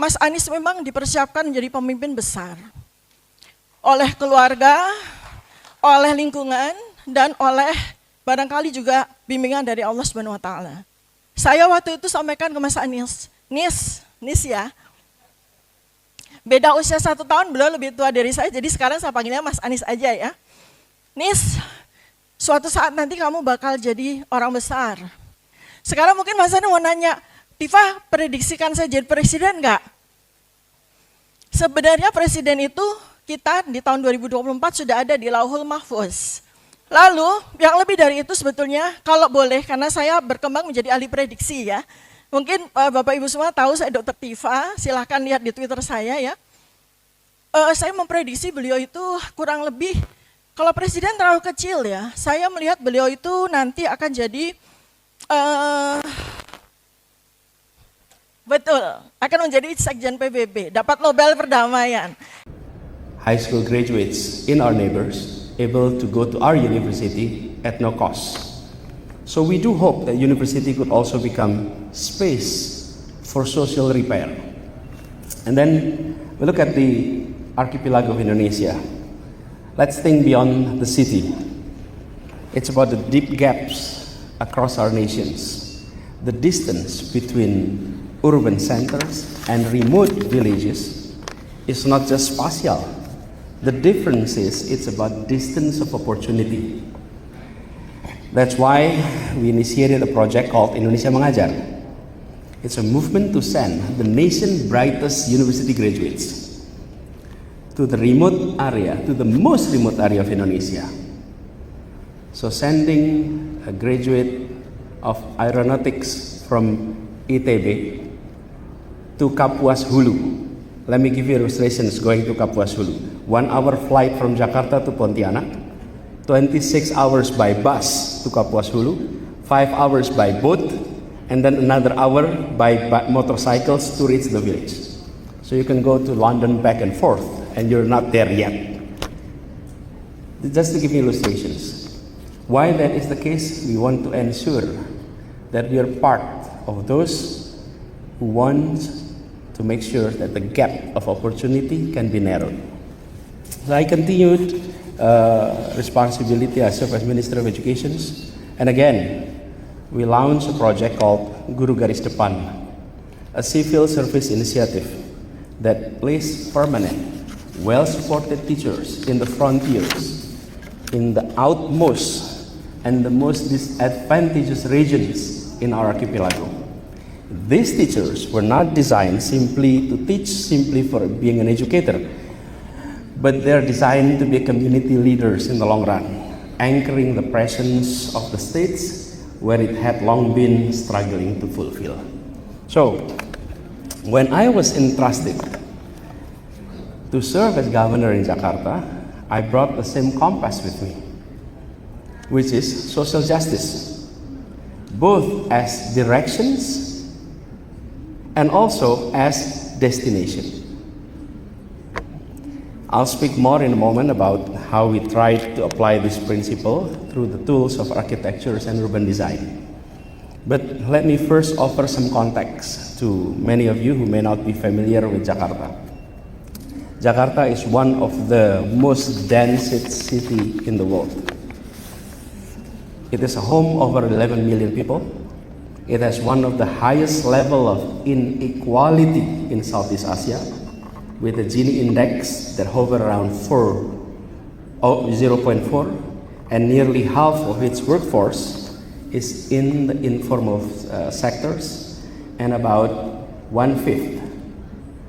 Mas Anies memang dipersiapkan menjadi pemimpin besar oleh keluarga, oleh lingkungan, dan oleh barangkali juga bimbingan dari Allah Subhanahu wa Ta'ala. Saya waktu itu sampaikan ke Mas Anies, Nis ya, beda usia 1 tahun, beliau lebih tua dari saya, jadi sekarang saya panggilnya Mas Anies aja ya. Nis, suatu saat nanti kamu bakal jadi orang besar. Sekarang mungkin Mas Anies mau nanya, Tifa, prediksikan saya jadi presiden enggak? Sebenarnya presiden itu kita di tahun 2024 sudah ada di Lauhul Mahfuz. Lalu yang lebih dari itu sebetulnya kalau boleh, karena saya berkembang menjadi ahli prediksi ya. Mungkin Bapak Ibu semua tahu saya Dokter Tifa, silahkan lihat di Twitter saya ya. Saya memprediksi beliau itu kurang lebih, kalau presiden terlalu kecil ya, saya melihat beliau itu nanti akan jadi betul, akan menjadi Sekjen Pbb, dapat Nobel Perdamaian. High school graduates in our neighbors able to go to our university at no cost. So we do hope that university could also become space for social repair. And then we look at the archipelago of Indonesia. Let's think beyond the city. It's about the deep gaps across our nations. The distance between urban centers and remote villages is not just spatial. The difference is it's about distance of opportunity. That's why we initiated a project called Indonesia Mengajar. It's a movement to send the nation's brightest university graduates to the remote area, to the most remote area of Indonesia. So sending a graduate of aeronautics from ITB to Kapuas Hulu. Let me give you illustrations going to Kapuas Hulu. 1 hour flight from Jakarta to Pontianak, 26 hours by bus to Kapuas Hulu, 5 hours by boat, and then another hour by motorcycles to reach the village. So you can go to London back and forth, and you're not there yet. Just to give you illustrations. Why that is the case, we want to ensure that we are part of those who want to make sure that the gap of opportunity can be narrowed. So I continued responsibility. I serve as Minister of Education, and again we launched a project called Guru Garis Depan, a civil service initiative that places permanent, well-supported teachers in the frontiers, in the outmost and the most disadvantaged regions in our archipelago. These teachers were not designed simply to teach, simply for being an educator, but they're designed to be community leaders in the long run, anchoring the presence of the states where it had long been struggling to fulfill. So, when I was entrusted to serve as governor in Jakarta, I brought the same compass with me, which is social justice, both as directions and also as destination. I'll speak more in a moment about how we tried to apply this principle through the tools of architecture and urban design. But let me first offer some context to many of you who may not be familiar with Jakarta. Jakarta is one of the most densest cities in the world. It is a home of over 11 million people. It has one of the highest level of inequality in Southeast Asia, with a Gini index that hover around 0.4, and nearly half of its workforce is in the informal sectors, and about 1/5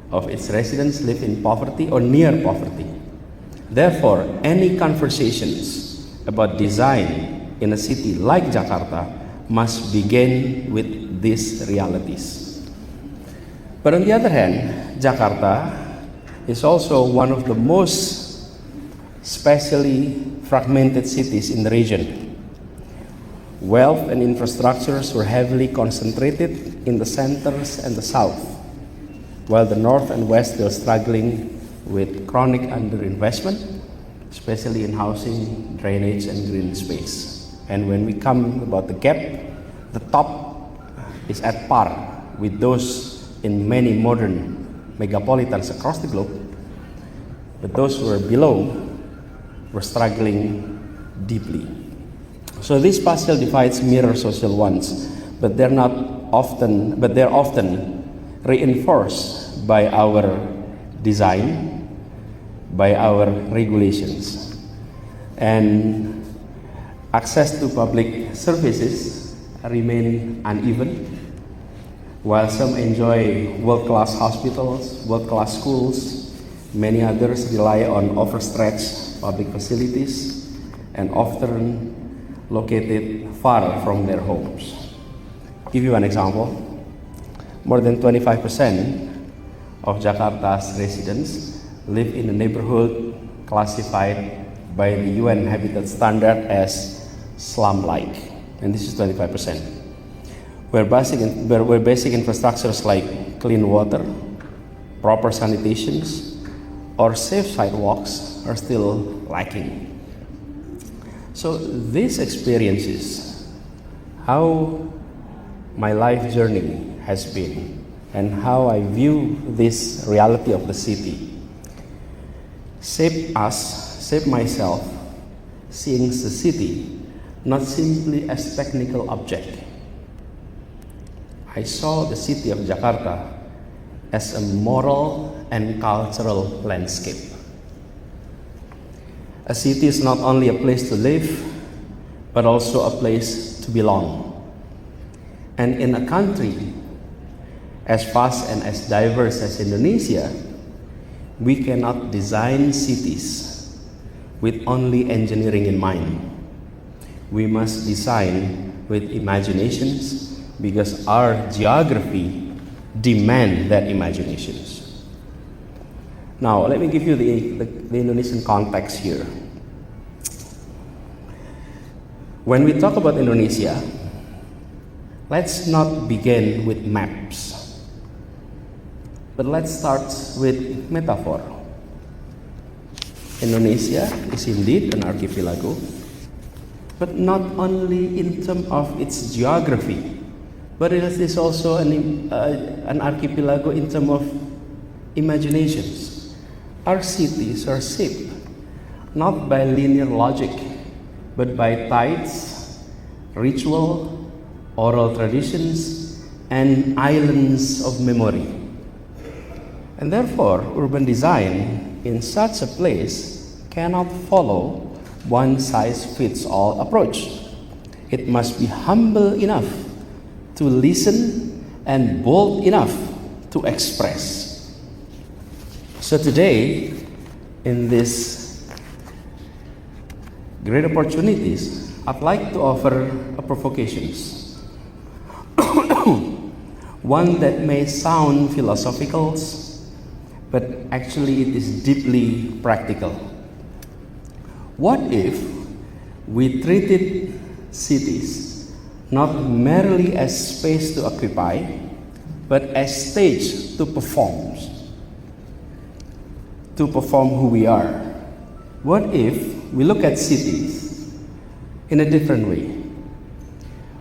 of its residents live in poverty or near poverty. Therefore, any conversations about design in a city like Jakarta must begin with these realities. But on the other hand, Jakarta is also one of the most spatially fragmented cities in the region. Wealth and infrastructures were heavily concentrated in the centers and the south, while the north and west were struggling with chronic underinvestment, especially in housing, drainage, and green space. And when we come about the gap, the top is at par with those in many modern megapolitans across the globe, but those who were below were struggling deeply. So these spatial divides mirror social ones, but they're often reinforced by our design, by our regulations. And access to public services remain uneven. While some enjoy world-class hospitals, world-class schools, many others rely on overstretched public facilities and often located far from their homes. Give you an example. More than 25% of Jakarta's residents live in a neighborhood classified by the UN Habitat Standard as slum-like, and this is 25%. Where basic infrastructures like clean water, proper sanitations, or safe sidewalks are still lacking. So these experiences, how my life journey has been, and how I view this reality of the city, shape myself, seeing the city not simply as technical object. I saw the city of Jakarta as a moral and cultural landscape. A city is not only a place to live, but also a place to belong. And in a country as vast and as diverse as Indonesia, we cannot design cities with only engineering in mind. We must design with imaginations, because our geography demands that imaginations. Now, let me give you the Indonesian context here. When we talk about Indonesia, let's not begin with maps, but let's start with metaphor. Indonesia is indeed an archipelago, but not only in terms of its geography, but it is also an archipelago in terms of imaginations. Our cities are shaped not by linear logic, but by tides, ritual, oral traditions, and islands of memory. And therefore, urban design in such a place cannot follow one-size-fits-all approach. It must be humble enough to listen and bold enough to express. So today, in these great opportunities, I'd like to offer a provocations. One that may sound philosophical, but actually it is deeply practical. What if we treated cities not merely as space to occupy, but as stage to perform who we are? What if we look at cities in a different way?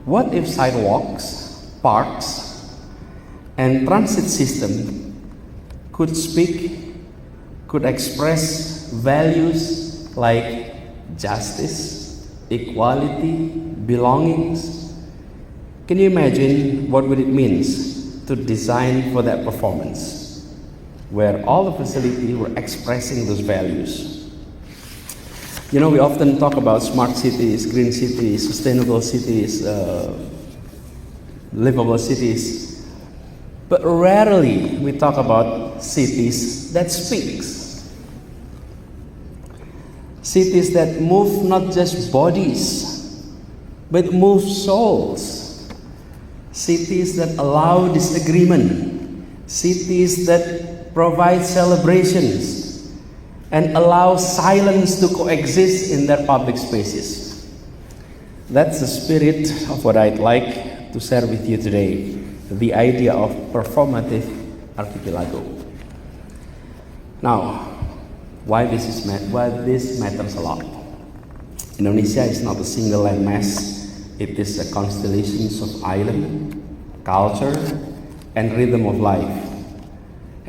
What if sidewalks, parks, and transit system could speak, could express values like justice, equality, belongings? Can you imagine what would it mean to design for that performance, where all the facilities were expressing those values? You know, we often talk about smart cities, green cities, sustainable cities, livable cities, but rarely we talk about cities that speaks. Cities that move not just bodies, but move souls. Cities that allow disagreement, cities that provide celebrations, and allow silence to coexist in their public spaces. That's the spirit of what I'd like to share with you today, the idea of performative archipelago. Now, why this matters a lot. Indonesia is not a single landmass. It is a constellation of island, culture, and rhythm of life.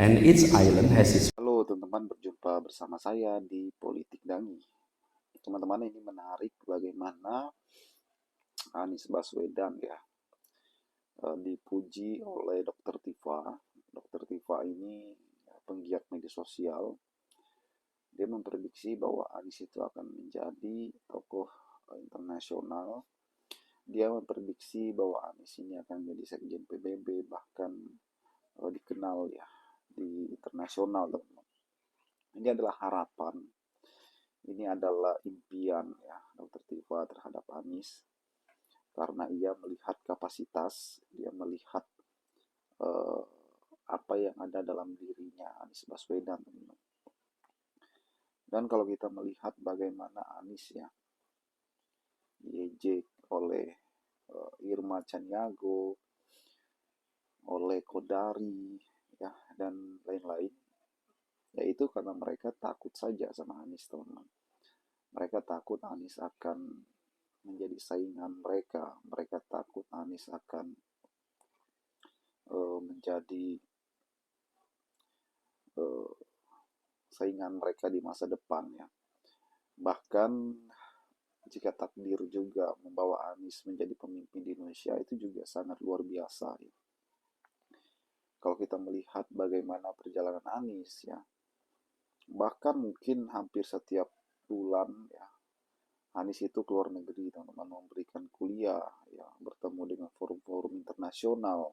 and each island has its. Halo teman-teman, berjumpa bersama saya di Politik Dangi. Teman-teman, ini menarik bagaimana Anies Baswedan dipuji oleh Dokter Tifa. Dokter Tifa ini penggiat media sosial. Dia memprediksi bahwa Anies itu akan menjadi tokoh internasional. Dia memprediksi bahwa Anies ini akan menjadi Sekjen Pbb, bahkan dikenal di internasional, teman-teman. Ini adalah harapan, ini adalah impian Dokter Tifa terhadap Anies, karena ia melihat kapasitas, dia melihat apa yang ada dalam dirinya Anies Baswedan, teman-teman. Dan kalau kita melihat bagaimana Anies diejek oleh Irma Caniago, oleh Kodari, dan lain-lain, yaitu karena mereka takut saja sama Anies, teman-teman. Mereka takut Anies akan menjadi saingan mereka. Mereka takut Anies akan menjadi saingan mereka di masa depan Bahkan jika takdir juga membawa Anies menjadi pemimpin di Indonesia, itu juga sangat luar biasa Kalau kita melihat bagaimana perjalanan Anies bahkan mungkin hampir setiap bulan Anies itu keluar negeri, teman-teman, memberikan kuliah bertemu dengan forum-forum internasional.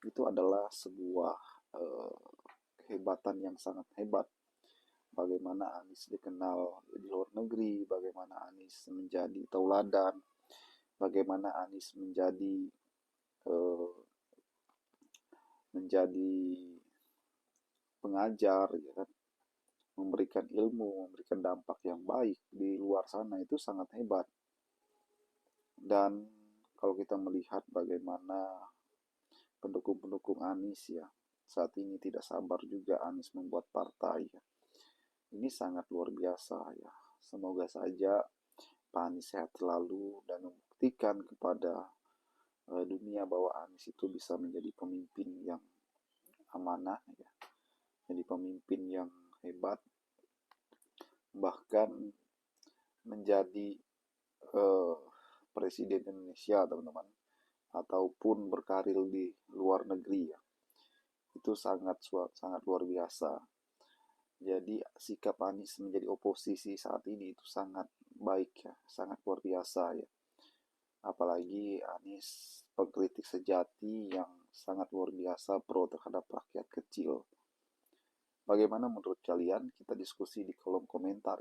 Itu adalah sebuah kehebatan yang sangat hebat. Bagaimana Anies dikenal di luar negeri, bagaimana Anies menjadi tauladan, bagaimana Anies menjadi pengajar, memberikan ilmu, memberikan dampak yang baik di luar sana, itu sangat hebat. Dan kalau kita melihat bagaimana pendukung-pendukung Anies saat ini tidak sabar juga Anies membuat partai ini sangat luar biasa Semoga saja Pak Anies sehat selalu dan membuktikan kepada dunia bahwa Anies itu bisa menjadi pemimpin yang amanah jadi pemimpin yang hebat, bahkan menjadi presiden Indonesia, teman-teman, ataupun berkarir di luar negeri itu sangat luar biasa. Jadi sikap Anies menjadi oposisi saat ini itu sangat baik sangat luar biasa Apalagi Anies pengkritik sejati yang sangat luar biasa pro terhadap rakyat kecil. Bagaimana menurut kalian? Kita diskusi di kolom komentar